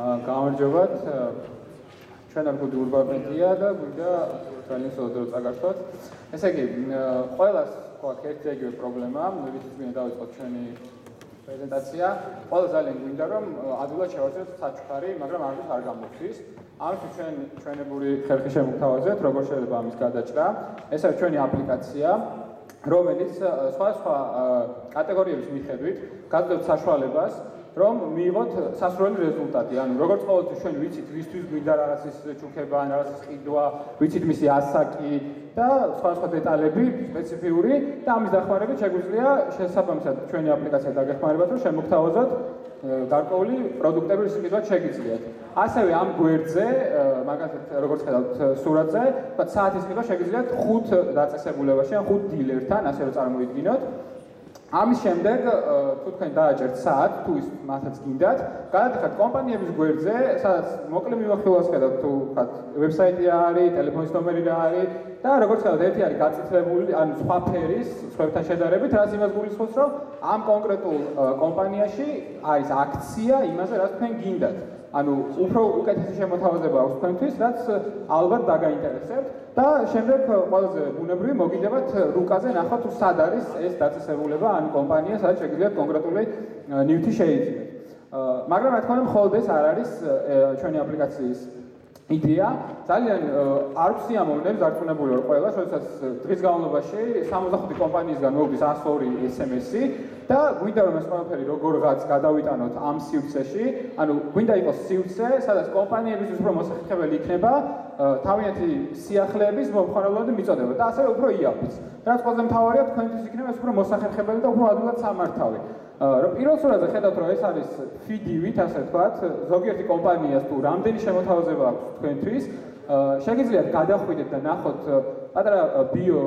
გამარჯობათ. ჩვენ არ გვდი ურბანეთია და გვიდა ძალიან სოძრო წაგართვათ. ესე იგი, ყველას გვაქვს ერთ-ერთი პრობლემა, ვიცით მე დავიწყოთ ჩვენი პრეზენტაცია. ყველა ძალიან გვინდა რომ ადვილად შევაძლოთ საჩუქარი, მაგრამ არ გამოდის. ამიტომ ჩვენებური ხერხი შემოგთავაზეთ, როგორ შეიძლება ამის გადაჭრა. ეს არის ჩვენი აპლიკაცია, რომელიც სხვა კატეგორიების მიხედვით გაძლევთ საშუალებას, რომ მიიღოთ სასურველი რეზულტატი. ანუ როგორც ყოველთვის ჩვენ ვიცით, ვისთვის გვინდა რაღაცის ჩუქება, რაღაცის ყიდვა, ვიცით მისი ასაკი და სხვა დეტალები სპეციფიური და ამის დახმარებით შეგვიძლია შესაბამისად ჩვენი აპლიკაცია დაგეხმარებათ, რომ შემოგთავაზოთ გარკვეული პროდუქტების ყიდვა შეგიძლიათ. ასევე ამ გვერდზე, მაგალითად, როგორც ხედავთ სურათზე, თქვა საათის ყიდვა შეგიძლიათ 5 დაწესებულებაში, ან 5 დილერთან, ასე რომ წარმოიდგინოთ. ამის შემდეგ თუ თქვენ დააჭერთ საათს, თუ ის მასაც გინდათ, გადადიხართ კომპანიების გვერდზე, სადაც მოკლე მიმოხილვას ხედავთ, თუ ვთქვათ, ვებსაიტი რა არის, ტელეფონის ნომერი რა არის და როგორც ხედავთ, ერთი არის გაწითლებული, ანუ სხვა ფერის, სხვებთან შედარებით, რაც იმას გულისხმობს, რომ ამ კონკრეტულ კომპანიაში არის აქცია იმაზე, რაც თქვენ გინდათ. ანუ უფრო უკეთესი შემოთავაზება აქვს თქვენთვის, რაც ალბათ დაგაინტერესებთ და შემდეგ ყველაზე ბუნებრივი მოგიდებათ რუკაზე ნახოთ, თუ სად არის ეს დაწესებულება ან კომპანია, სადაც შეგიძლიათ კონკრეტული ნივთი შეიძინოთ. მაგრამ რა თქმა უნდა, მხოლოდ ეს არ არის ჩვენი აპლიკაციის იდეა. ძალიან არ ვსიამოვნებ დარწმუნებული ვარ ყველა, შესაძაც დღის განმავლობაში 65 კომპანიისგან მოვდის 102 SMS-ი და გვინდა რომ ეს ყველაფერი როგორღაც გადავიტანოთ ამ სივრცეში, ანუ გვინდა იყოს სივრცე, სადაც კომპანიებისთვის უფრო მოსახერხებელი იქნება თავიანთი სიახლეების მომხმარებლობითი მიწოდება და ასევე უფრო იაფიც. რაც ყველაზე მთავარია, თქვენთვის იქნება ეს უფრო მოსახერხებელი და უფრო ადვილად სამართავი. რომ პირველ სურათზე ხედავთ, რომ ეს არის ფიდივით, ასე ვთქვათ, ზოგიერთი კომპანიას თუ რამდენი შემოთავაზება აქვს თქვენთვის, შეგიძლიათ გადახვიდეთ და ნახოთ პატარა ბიო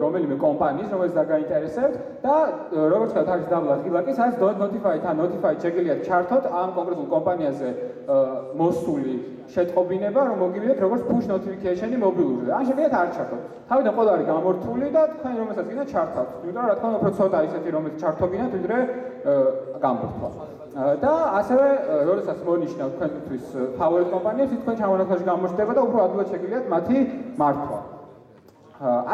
რომელიმე კომპანიის, რომელიც დაგაინტერესებთ და როგორც ხედავთ, არის დაბლა ღილაკი, სადაც notified ან notified შეგიძლიათ ჩართოთ ამ კონკრეტულ კომპანიაზე მოსული შეტყობინება, რომ მოგივიდეთ როგორც push notification-ი მობილურზე. ან შეგიძლიათ არ ჩართოთ. თავიდან ყველა არის გამორთული და თქვენ რომელსაც გინდა ჩართავთ. იმიტომ რომ რა თქმა უნდა, უფრო ცოტა ისეთი, რომელიც ჩართობინათ, ვიდრე გამორთვა. და ასევე, როდესაც მონიშნავთ თქვენთვის ფავორიტ კომპანიებს, თქვენ ჩამონათვაში გამოჩნდება და უფრო ადვილად შეგიძლიათ მათი მართვა.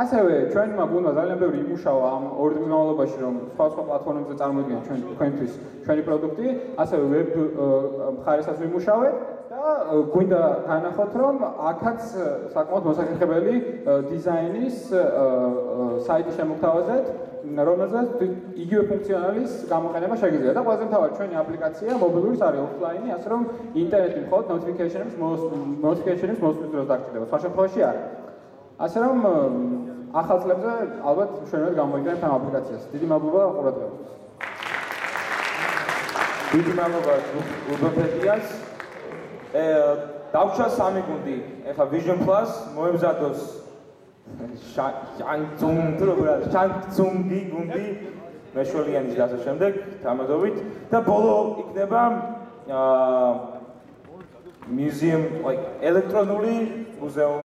ასევე ჩვენმა გუნდმა ძალიან ბევრი იმუშავა ამ 2 დღის განმავლობაში, რომ სხვა პლატფორმებზე წარმოიდგინოთ ჩვენთვის ჩვენი პროდუქტი, ასევე ვებ მხარესაც ვიმუშავეთ და გვინდა განახოთ, რომ აქაც საკმაოდ მოსახერხებელი დიზაინის საიტი შემოგთავაზეთ, რომელზეც იგივე ფუნქციონალის გამოყენება შეგიძლიათ. და ყველაზე მთავარი ჩვენი აპლიკაცია მობილურის არის ოფლაინი, ასე რომ ინტერნეტი მხოლოდ notification-ების მოსვლის დროს დაგჭირდება, სხვა შემთხვევაში არა. ასე რომ ახალ წლებზე ალბათ მშვენივრად გამოიგონებთ ამ აპლიკაციას. დიდი მადლობა ყურადღებისთვის. დიდი მადლობა ურბანეთიას. დავშვა 3 გუნდი. ეხლა Vision Plus მოემზადოს შანცუნგი გუნდი მეშვენიანის გასა შემდეგ თამადობით და ბოლო იქნება museum like ელექტრონული მუზეუმი